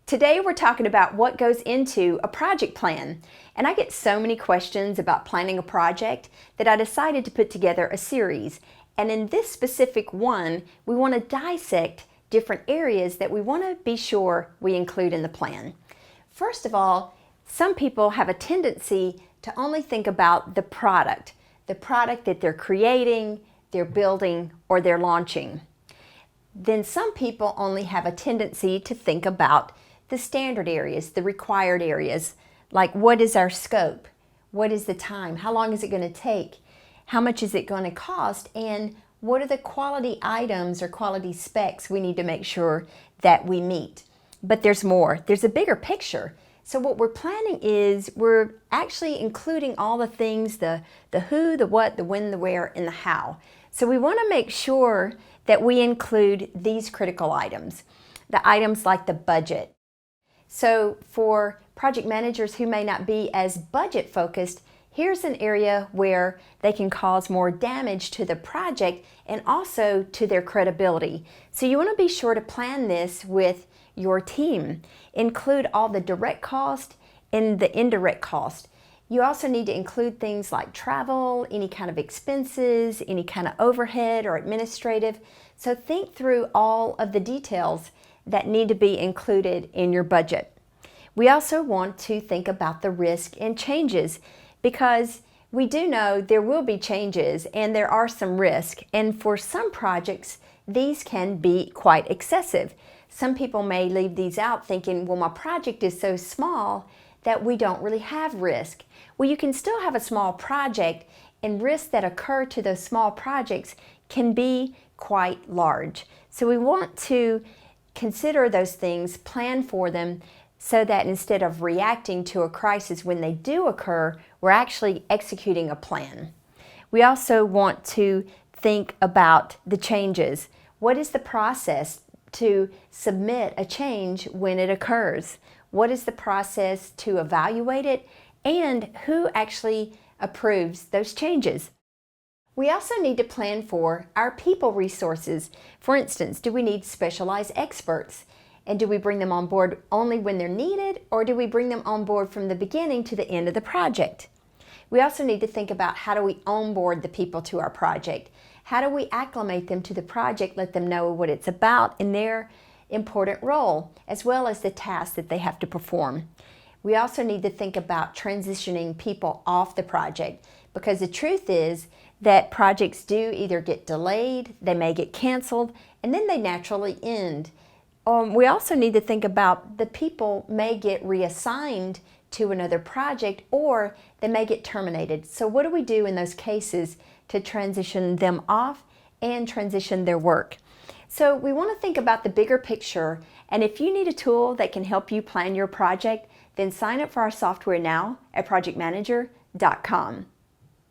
Today we're talking about what goes into a project plan. And I get so many questions about planning a project that I decided to put together a series. And in this specific one, we want to dissect different areas that we want to be sure we include in the plan. First of all, some people have a tendency to only think about the product that they're creating, they're building, or they're launching. Then some people only have a tendency to think about the standard areas, the required areas, like what is our scope? What is the time? How long is it going to take? How much is it going to cost? And what are the quality items or quality specs we need to make sure that we meet? But there's more. There's a bigger picture. So what we're planning is we're actually including all the things, the who, the what, the when, the where, and the how. So we want to make sure that we include these critical items. The items like the budget. So for project managers who may not be as budget focused, here's an area where they can cause more damage to the project and also to their credibility. So you want to be sure to plan this with your team. Include all the direct cost and the indirect cost. You also need to include things like travel, any kind of expenses, any kind of overhead or administrative. So think through all of the details that need to be included in your budget. We also want to think about the risk and changes because we do know there will be changes and there are some risk. And for some projects, these can be quite excessive. Some people may leave these out thinking, well, my project is so small that we don't really have risk. Well, you can still have a small project, and risks that occur to those small projects can be quite large. So we want to consider those things, plan for them, so that instead of reacting to a crisis when they do occur, we're actually executing a plan. We also want to think about the changes. What is the process to submit a change when it occurs? What is the process to evaluate it? And who actually approves those changes? We also need to plan for our people resources. For instance, do we need specialized experts? And do we bring them on board only when they're needed, or do we bring them on board from the beginning to the end of the project? We also need to think about how do we onboard the people to our project? How do we acclimate them to the project, let them know what it's about and their important role, as well as the tasks that they have to perform? We also need to think about transitioning people off the project, because the truth is that projects do either get delayed, they may get canceled, and then they naturally end. We also need to think about the people may get reassigned to another project, or they may get terminated. So what do we do in those cases to transition them off and transition their work? So we want to think about the bigger picture, and if you need a tool that can help you plan your project, then sign up for our software now at projectmanager.com.